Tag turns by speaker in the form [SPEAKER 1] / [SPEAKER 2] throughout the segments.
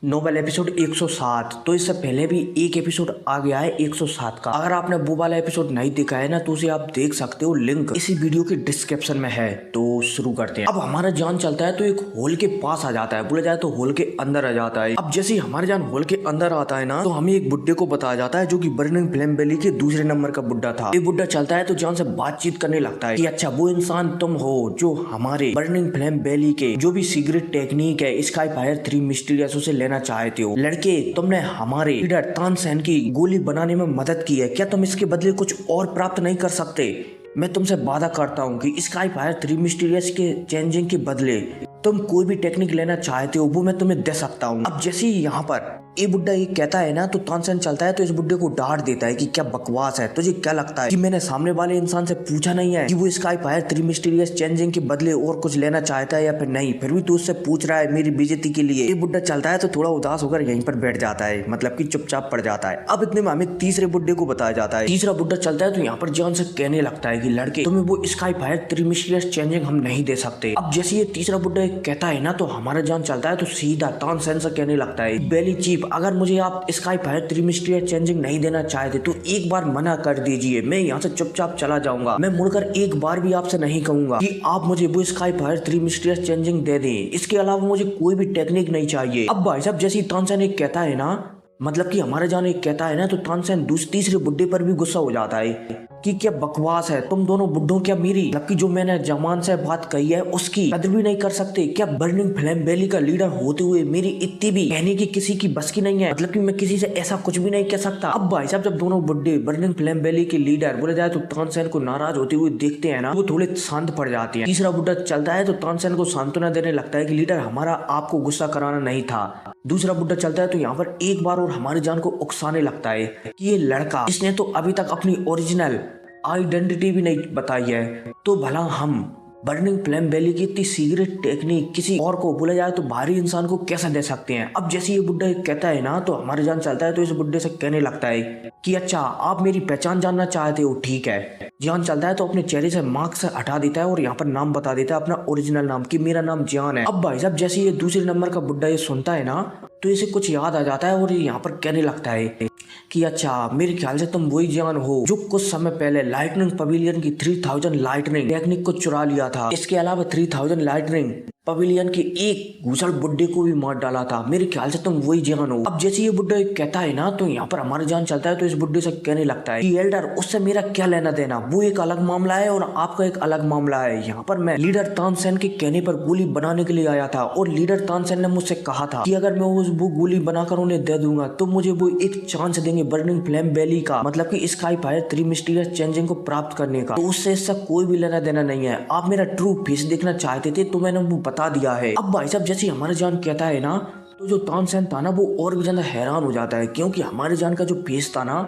[SPEAKER 1] Nobel episode 107। तो इससे पहले भी एक एपिसोड आ गया है 107 का। अगर आपने वो वाला एपिसोड नहीं देखा है ना तो उसे आप देख सकते हो, लिंक इसी वीडियो के डिस्क्रिप्शन में है। तो शुरू करते हैं। अब हमारा जान चलता है तो एक हॉल के पास आ जाता है, बोला जाए तो हॉल के अंदर आ जाता है। अब जैसे ही हमारा जान हॉल के अंदर आता है ना तो हमें एक बुड्ढे को बताया जाता है जो कि बर्निंग फ्लेम वैली के दूसरे नंबर का बुड्ढा था। ये बुड्ढा चलता है तो जान से बातचीत करने लगता है कि अच्छा वो इंसान तुम हो जो हमारे बर्निंग फ्लेम वैली के जो भी सीक्रेट टेक्निक है स्काई फायर 3 मिस्टीरियस उसे लेना चाहते हो। लड़के, तुमने हमारे लीडर तानसेन की गोली बनाने में मदद की है, क्या तुम इसके बदले कुछ और प्राप्त नहीं कर सकते? मैं तुमसे वादा करता हूँ कि स्काई फायर 3 मिस्टीरियस के चेंजिंग के बदले तुम कोई भी टेक्निक लेना चाहते हो वो मैं तुम्हें दे सकता हूँ। अब जैसे ही यहाँ पर ये बुड्ढा ये कहता है ना तो तानसेन चलता है तो इस बुड्ढे को डांट देता है कि क्या बकवास है, तुझे क्या लगता है कि मैंने सामने वाले इंसान से पूछा नहीं है कि वो स्काई फायर 3 मिस्टीरियस चेंजिंग के बदले और कुछ लेना चाहता है या फिर नहीं, फिर भी तू उससे पूछ रहा है मेरी बेइज्जती के लिए। ये बुड्ढा चलता है तो थोड़ा उदास होकर यहीं पर बैठ जाता है, मतलब कि चुपचाप पड़ जाता है। अब इतने में हमें तीसरे बुड्ढे को बताया जाता है। तीसरा बुड्ढा चलता है तो यहाँ पर जान से कहने लगता है कि लड़के, तुम्हें वो स्काई फायर 3 मिस्टीरियस चेंजिंग हम नहीं दे सकते। अब जैसे ये तीसरा बुड्ढा कहता है ना तो हमारा जान चलता है तो सीधा तानसेन से कहने लगता है, बेली चीफ, अगर मुझे आप स्काई फायर 3 मिस्टीरियस चेंजिंग नहीं देना चाहते तो एक बार मना कर दीजिए, मैं यहाँ से चुपचाप चला जाऊंगा। मैं मुड़कर एक बार भी आपसे नहीं कहूंगा कि आप मुझे वो स्काई फायर 3 मिस्टीरियस चेंजिंग दे दें, इसके अलावा मुझे कोई भी टेक्निक नहीं चाहिए। अब भाई साहब जैसे तानसेन एक कहता है ना, मतलब कि हमारा जान एक कहता है ना तो तानसेन तीसरे बुड्ढे पर भी गुस्सा हो जाता है कि क्या बकवास है, तुम दोनों बुड्ढों क्या मेरी मतलब कि जो मैंने जमान से बात कही है उसकी कदर भी नहीं कर सकते? क्या बर्निंग फ्लेम वैली का लीडर होते हुए मेरी इतनी भी कहने की किसी की बस की नहीं है? मतलब कि मैं किसी से ऐसा कुछ भी नहीं कह सकता। अब भाई साहब जब दोनों बुड्ढे बर्निंग फ्लेम वैली के लीडर बोले जाए तो तानसेन को नाराज होते हुए देखते हैं ना, वो थोड़े शांत पड़ जाते हैं। तीसरा बुड्ढा चलता है तो तानसेन को सांत्वना देने लगता है कि लीडर हमारा आपको गुस्सा कराना नहीं था। दूसरा बुड्ढा चलता है तो यहाँ पर एक बार और हमारी जान को उकसाने लगता है कि ये लड़का, इसने तो अभी तक अपनी ओरिजिनल आइडेंटिटी भी नहीं बताई है, तो भला हम बर्निंग फ्लेम वैली की इतनी सीक्रेट टेक्निक किसी और को बोला जाए तो बाहरी इंसान को कैसे दे सकते हैं? अब जैसे ये बुड्ढा कहता है ना तो हमारे जान चलता है तो इस बुड्ढे से कहने लगता है कि अच्छा आप मेरी पहचान जानना चाहते हो, ठीक है। जान चलता है तो अपने चेहरे से मार्क्स से हटा देता है और यहाँ पर नाम बता देता है, अपना ओरिजिनल नाम, कि मेरा नाम जान है। अब भाई साहब जैसे ये दूसरे नंबर का बुड्ढा ये सुनता है ना तो इसे कुछ याद आ जाता है और ये यहाँ पर कहने लगता है कि अच्छा मेरे ख्याल से तुम वही जान हो जो कुछ समय पहले लाइटनिंग पवेलियन की 3000 लाइटनिंग टेक्निक को चुरा लिया था। इसके अलावा 3000 लाइटनिंग पवेलियन के एक घुसल बुड्ढे को भी मार डाला था। मेरे ख्याल से तुम वही जान हो। अब जैसे ये बुड्ढा कहता है ना तो यहाँ पर हमारा जान चलता है तो इस बुड्ढे से कहने लगता है कि एल्डर, उससे मेरा क्या लेना देना, वो एक अलग मामला है और आपका एक अलग मामला है। यहाँ पर मैं लीडर तानसेन के कहने पर गोली बनाने के लिए आया था और लीडर तानसेन ने मुझसे कहा था कि अगर मैं वो गोली बनाकर उन्हें दे दूंगा तो मुझे वो एक चांस देंगे बर्निंग फ्लेम वैली का, मतलब कि स्काई फायर 3 मिस्टीरियस चेंजिंग को प्राप्त करने का। तो उससे इसका कोई भी लेना देना नहीं है। आप मेरा ट्रू फेस देखना चाहते थे तो मैंने वो बता दिया है। अब भाई साहब जैसे हमारे जान कहता है ना तो जो तानसेन था ना वो और भी ज्यादा हैरान हो जाता है, क्योंकि हमारे जान का जो फेस था ना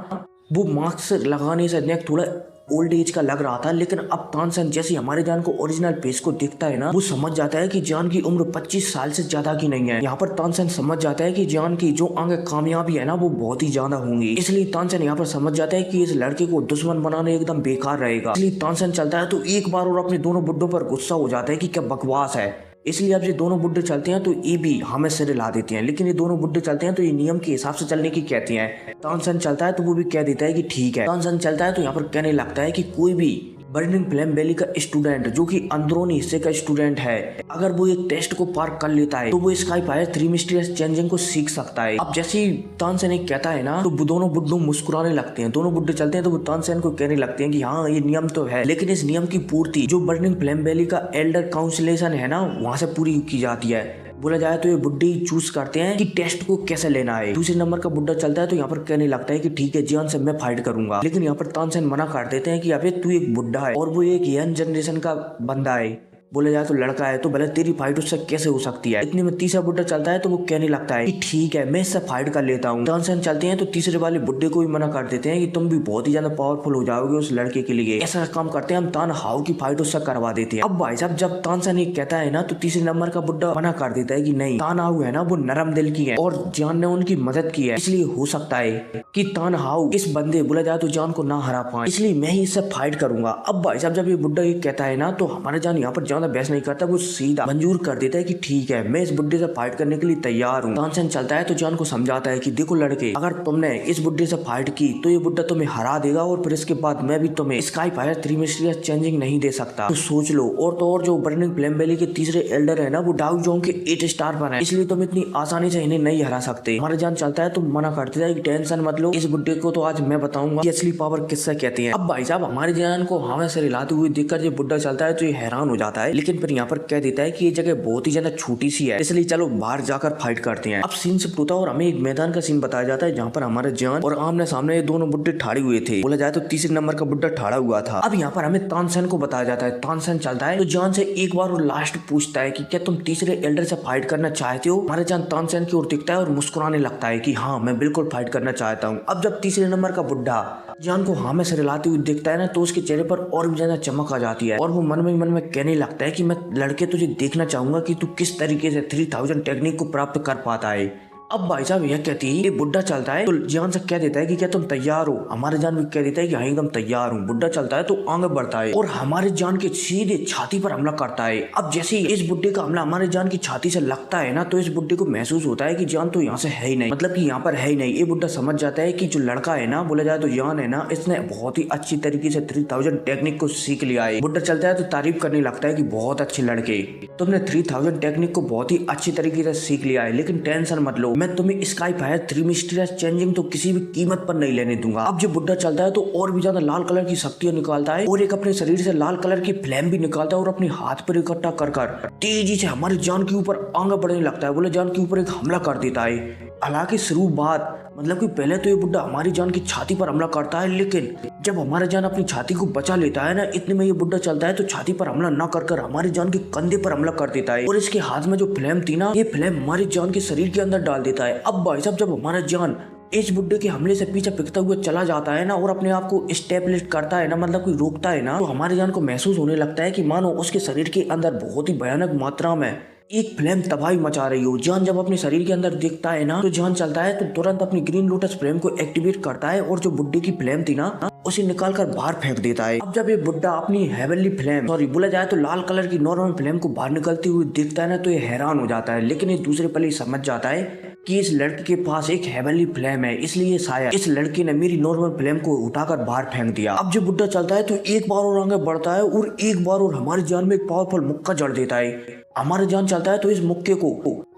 [SPEAKER 1] वो मास्क लगाने से नेक थोड़ा ओल्ड एज का लग रहा था। लेकिन अब तानसेन जैसे हमारे जान को ओरिजिनल फेस को देखता है ना वो समझ जाता है कि जान की उम्र 25 साल से ज्यादा की नहीं है। यहाँ पर तानसेन समझ जाता है कि जान की जो आगे कामयाबी है ना वो बहुत ही ज्यादा होंगी। इसलिए तानसेन यहाँ पर समझ जाता है कि इस लड़के को दुश्मन बनाने एकदम बेकार रहेगा। इसलिए तानसेन चलता है तो एक बार और अपने दोनों बुड्ढों पर गुस्सा हो जाता है कि क्या बकवास है। इसलिए अब ये दोनों बुड्ढे चलते हैं तो ये भी हमें सिर हिला देते हैं, लेकिन ये दोनों बुड्ढे चलते हैं तो ये नियम के हिसाब से चलने की कहते हैं। तानसेन चलता है तो वो भी कह देता है कि ठीक है। तानसेन चलता है तो यहाँ पर कहने लगता है कि कोई भी बर्निंग फ्लेम वैली का स्टूडेंट जो कि अंदरूनी हिस्से का स्टूडेंट है, अगर वो एक टेस्ट को पार कर लेता है तो वो स्काई फायर 3 मिस्टीरियस चेंजिंग को सीख सकता है। अब जैसे ही तानसेन एक कहता है ना तो वो दोनों बुड्ढों मुस्कुराने लगते हैं। दोनों बुड्ढे चलते हैं तो वो तानसेन को कहने लगते हैं कि हाँ ये नियम तो है, लेकिन इस नियम की पूर्ति जो बर्निंग फ्लेम वैली का एल्डर काउंसिलेशन है ना वहां से पूरी की जाती है। बोला जाए तो ये बुड्ढे चूज करते हैं कि टेस्ट को कैसे लेना है। दूसरे नंबर का बुड्ढा चलता है तो यहाँ पर कहने लगता है कि ठीक है जान से मैं फाइट करूंगा, लेकिन यहाँ पर तानसेन मना कर देते हैं कि अबे तू एक बुड्ढा है और वो एक यंग जनरेशन का बंदा है, बोले जाए तो लड़का है, तो भले तेरी फाइट उससे कैसे हो सकती है। इतने में तीसरा बुड्ढा चलता है तो वो कहने लगता है कि ठीक है मैं इससे फाइट कर लेता हूँ। तानसेन चलते हैं तो तीसरे वाले बुड्ढे को भी मना कर देते हैं कि तुम भी बहुत ही ज्यादा पावरफुल हो जाओगे उस लड़के के लिए। ऐसा काम करते हैं हम तान हाउ की फाइट उससे करवा देते हैं। अब भाई साहब जब तानसेन एक कहता है ना तो तीसरे नंबर का बुड्ढा मना कर देता है कि नहीं, तान हाउ है ना वो नरम दिल की है और जान ने उनकी मदद की है, इसलिए हो सकता है कि तान हाउ इस बंदे बोला जाए तो जान को ना हरा पाए, इसलिए मैं ही इससे फाइट करूंगा। अब भाई साहब जब ये बुड्ढा एक कहता है ना तो हमारे जान यहाँ पर जान ज्यादा बहस नहीं करता, वो सीधा मंजूर कर देता है कि ठीक है मैं इस बुड्ढे से फाइट करने के लिए तैयार हूँ। तानसेन चलता है तो जान को समझाता है कि देखो लड़के, अगर तुमने इस बुड्ढे से फाइट की तो ये बुड्ढा तुम्हें हरा देगा और फिर इसके बाद मैं भी तुम्हें स्काई फायर 3 मिस्टीरियस चेंजिंग नहीं दे सकता, तो सोच लो। और तो और जो बर्निंग फ्लेम वैली के तीसरे एल्डर है ना, वो डाउ जोंग के 8 स्टार पर है, इसलिए तुम इतनी आसानी से इन्हें नहीं हरा सकते। हमारा जान चलता है तो मना कर देता है कि टेंशन मत लो, इस बुड्ढे को तो आज मैं बताऊंगा कि असली पावर किससे कहती है। अब भाई साहब हमारे जान को हवा से हिलाते हुए देखकर जब बुड्ढा चलता है तो ये हैरान हो जाता है, लेकिन फिर यहाँ पर कह देता है कि ये जगह बहुत ही ज्यादा छोटी सी है, इसलिए चलो बाहर जाकर फाइट करते हैं। अब सीन शिफ्ट होता है और हमें एक मैदान का सीन बताया जाता है जहाँ पर हमारे जान और आमने सामने ये दोनों बुड्ढे ठाड़े हुए थे। बोला जाए तो तीसरे नंबर का बुड्ढा ठाड़ा हुआ था। अब यहाँ पर हमें तानसेन को बताया जाता है। तानसेन चलता है तो जान से एक बार और लास्ट पूछता है कि क्या तुम तीसरे एल्डर से फाइट करना चाहते हो। हमारे जान तानसेन की ओर दिखता है और मुस्कुराने लगता है कि हाँ मैं बिल्कुल फाइट करना चाहता हूँ। अब जब तीसरे नंबर का बुड्ढा जान को हाँ में सिर हिलाते हुए दिखता है ना, तो उसके चेहरे पर और भी ज्यादा चमक आ जाती है और वो मन में कहने लगता है कि मैं लड़के तुझे देखना चाहूंगा कि तू किस तरीके से 3000 टेक्निक को प्राप्त कर पाता है। अब भाई साहब यह कहती है, ये बुड्ढा चलता है तो जान से कह देता है कि क्या तुम तैयार हो। हमारे जान भी कह देता है कि हाँ एकदम तैयार हूँ। बुड्ढा चलता है तो आगे बढ़ता है और हमारे जान के सीधे छाती पर हमला करता है। अब जैसे इस बुड्ढे का हमला हमारे जान की छाती से लगता है ना, तो इस बुड्ढे को महसूस होता है कि जान तो यहाँ से है ही नहीं, मतलब कि यहाँ पर है ही नहीं। ये बुड्ढा समझ जाता है कि जो लड़का है ना, बोला जाए तो जान है ना, इसने बहुत ही अच्छी तरीके से 3000 टेक्निक को सीख लिया है। बुड्ढा चलता है तो तारीफ करने लगता है कि बहुत अच्छे लड़के, तुमने 3000 टेक्निक को बहुत ही अच्छी तरीके से सीख लिया है, लेकिन टेंशन मत लो, मैं तुम्हें स्काई फायर 3 मिस्टीरियस चेंजिंग तो किसी भी कीमत पर नहीं लेने दूंगा। अब जब बुड्ढा चलता है तो और भी ज्यादा लाल कलर की शक्तियां निकालता है और एक अपने शरीर से लाल कलर की फ्लेम भी निकालता है और अपने हाथ पर इकट्ठा कर तेजी से हमारे जान के ऊपर आगे बढ़ने लगता है। बोले जान के ऊपर एक हमला कर देता है। हालांकि शुरू बात मतलब कि पहले तो ये बुड्ढा हमारी जान की छाती पर हमला करता है, लेकिन जब हमारे जान अपनी छाती को बचा लेता है ना, इतने में ये बुड्ढा चलता है तो छाती पर हमला न कर हमारी जान के कंधे पर हमला कर देता है और इसके हाथ में जो फ्लेम थी ना, ये फ्लेम हमारी जान के शरीर के अंदर डाल देता है। अब भाई साहब जब हमारा जान इस बुड्ढे के हमले से पीछे फिरता हुआ चला जाता है ना और अपने आप को स्टेबलिश करता है ना, मतलब कोई रोकता है ना, तो हमारी जान को महसूस होने लगता है कि मानो उसके शरीर के अंदर बहुत ही भयानक मात्रा में एक फ्लेम तबाही मचा रही हो। जान जब अपने शरीर के अंदर देखता है ना, तो जान चलता है तो तुरंत अपनी ग्रीन लोटस फ्लेम को एक्टिवेट करता है और जो बुड्ढे की फ्लेम थी ना, उसे निकाल कर बाहर फेंक देता है। अब जब ये बुड्ढा अपनी हेवनली फ्लेम, सॉरी बोला जाए तो लाल कलर की नॉर्मल फ्लेम को बाहर निकलती हुई देखता है ना, तो ये हैरान हो जाता है, लेकिन ये दूसरे पल ही समझ जाता है कि इस लड़के के पास एक हेवनली फ्लेम है, इसलिए शायद इस लड़के ने मेरी नॉर्मल फ्लेम को उठाकर बाहर फेंक दिया। अब जब बुड्ढा चलता है तो एक बार और आगे बढ़ता है और एक बार और हमारी जान में एक पावरफुल मुक्का जड़ देता है। हमारा जान चलता है तो इस मुक्के को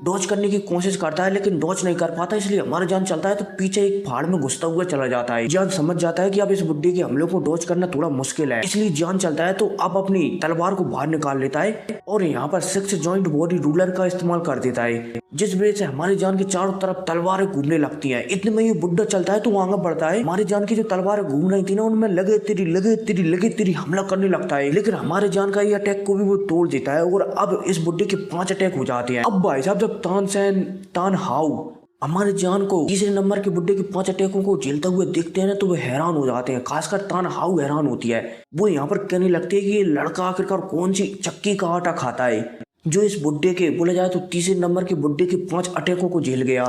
[SPEAKER 1] डॉज करने की कोशिश करता है, लेकिन डॉज नहीं कर पाता, इसलिए हमारा जान चलता है तो पीछे एक पहाड़ में घुसता हुआ चला जाता है। जान समझ जाता है कि अब इस बुड्ढे के हमले को डॉज करना थोड़ा मुश्किल है, इसलिए जान चलता है तो अब अपनी तलवार को बाहर निकाल लेता है और यहाँ पर 6 जॉइंट बॉडी रूलर का इस्तेमाल कर देता है, जिस वजह से हमारी जान की चारों तरफ तलवारें घूमने लगती हैं। इतने में ये बुड्ढा चलता है तो आगे बढ़ता है। हमारी जान की जो तलवारें घूम रही थी ना, उनमें लगे तेरी हमला करने लगता है, लेकिन हमारे जान का ये अटैक को भी वो तोड़ देता है और अब इस बुड्ढे के 5 अटैक हो जाते हैं। अब भाई साहब जब तान हाउ हमारे जान को तीसरे नंबर के बुड्ढे के 5 अटैकों को झेलता हुए देखते हैं ना, तो वो हैरान हो जाते हैं। खासकर तान हाउ हैरान होती है। वो यहाँ पर कहने लगती है कि ये लड़का आखिरकार कौन सी चक्की का आटा खाता है जो इस बुड्ढे के, बोला जाए तो तीसरे नंबर के बुड्ढे के 5 अटैकों को झेल गया,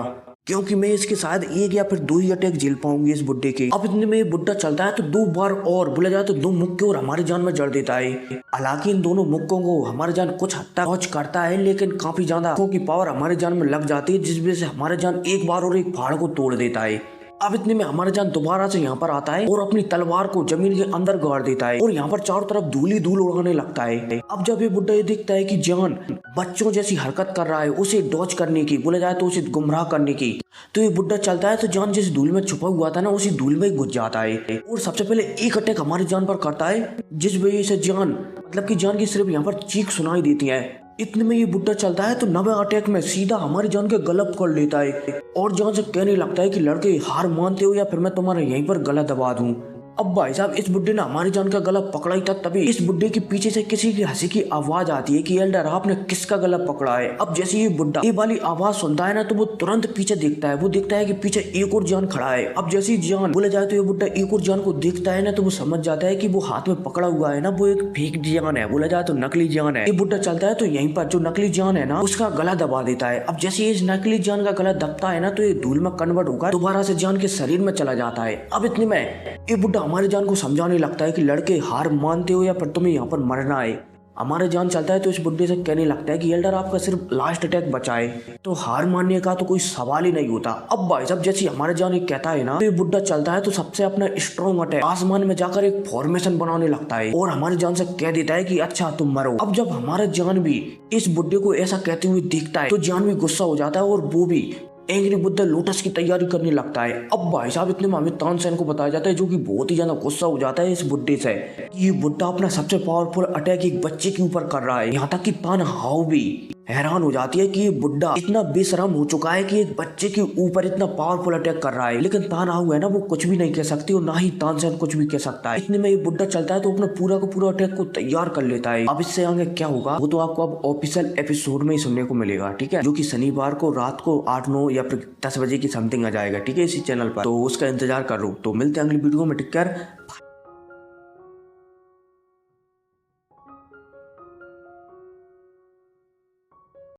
[SPEAKER 1] क्योंकि मैं इसके शायद 1 या फिर 2 ही अटैक झेल पाऊंगी इस बुड्ढे के। अब इतने में ये बुड्ढा चलता है तो 2 बार और, बोला जाए तो 2 मुक्के और हमारी जान में जड़ देता है। हालांकि इन दोनों मुक्कों को हमारी जान कुछ हद तक डॉज करता है, लेकिन काफी ज्यादा की पावर हमारे जान में लग जाती है, जिस वजह से हमारे जान एक बार और एक पहाड़ को तोड़ देता है। अब इतने में हमारा जान दोबारा से यहाँ पर आता है और अपनी तलवार को जमीन के अंदर गाड़ देता है और यहाँ पर चारों तरफ धूल ही धूल उड़ाने लगता है। अब जब ये बुड्ढा ये दिखता है कि जान बच्चों जैसी हरकत कर रहा है उसे डॉज करने की, बोला जाए तो उसे गुमराह करने की, तो ये बुड्ढा चलता है तो जान जिस धूल में छुपा हुआ था ना, उसी धूल में घुस जाता है और सबसे पहले एक अटैक हमारी जान पर करता है, जिस वजह से जान मतलब कि जान की सिर्फ यहाँ पर चीख सुनाई देती है। इतने में ये बुड्ढा चलता है तो 9वें अटैक में सीधा हमारी जान के गला पकड़ लेता है और जान से कहने लगता है कि लड़के हार मानते हो या फिर मैं तुम्हारे यहीं पर गला दबा दूं। अब भाई साहब इस बुड्ढे ने हमारी जान का गला पकड़ा ही था, तभी इस बुड्ढे के पीछे से किसी की हंसी की आवाज आती है कि एल्डर आपने किसका गला पकड़ा है। अब जैसे ये बुड्ढा ये वाली आवाज सुनता है ना, तो वो तुरंत पीछे देखता है। वो देखता है कि पीछे एक और जान खड़ा है। अब जैसे ही जान, बोला जाए तो ये बुड्ढा एक और जान को देखता है ना, तो वो समझ जाता है कि वो हाथ में पकड़ा हुआ है ना, वो एक फेक जान है, बोला जाए तो नकली जान है। ये बुड्ढा चलता है तो यहीं पर जो नकली जान है ना, उसका गला दबा देता है। अब जैसे इस नकली जान का गला दबता है ना, तो ये धूल में कन्वर्ट होकर दोबारा से जान के शरीर में चला जाता है। अब इतने में ये बुड्ढा हमारी जान को समझाने लगता है कि लड़के हार मानते हो या फिर तुम्हें यहाँ पर मरना है। हमारे जान चलता है तो इस बुड्ढे से कहने लगता है कि एल्डर आपका सिर्फ लास्ट अटैक बचा है, तो हार मानने का तो कोई सवाल ही नहीं होता। अब भाई साहब जैसे हमारे जान एक कहता है ना, तो ये बुड्ढा चलता है तो सबसे अपना स्ट्रॉन्ग अटैक आसमान में जाकर एक फॉर्मेशन बनाने लगता है और हमारे जान से कह देता है कि अच्छा तुम मरो। अब जब हमारे जान भी इस बुड्ढे को ऐसा कहते हुए दिखता है तो जान भी गुस्सा हो जाता है और वो भी एंग्री बुद्धा लोटस की तैयारी करने लगता है। अब भाई साहब इतने में हमें तानसेन को बताया जाता है, जो कि बहुत ही ज्यादा गुस्सा हो जाता है इस बुड्ढे से कि ये बुड्ढा अपना सबसे पावरफुल अटैक एक बच्चे के ऊपर कर रहा है। यहाँ तक कि तान हाउ भी हैरान हो जाती है कि ये बुड्ढा इतना बेशरम हो चुका है कि एक बच्चे के ऊपर इतना पावरफुल अटैक कर रहा है। लेकिन तान हाउ है ना, वो कुछ भी नहीं कह सकती और ना ही तानसेन कुछ भी कह सकता है। इतने में ये बुड्ढा चलता है तो अपना पूरा का पूरा अटैक को तैयार कर लेता है। अब इससे आगे क्या होगा वो तो आपको अब ऑफिशियल एपिसोड में ही सुनने को मिलेगा, ठीक है, जो कि शनिवार को रात को 8, 9 या फिर 10 बजे की समथिंग आ जाएगा, ठीक है, इसी चैनल पर। तो उसका इंतजार कर लो। तो मिलते हैं अगली वीडियो में, टेक केयर।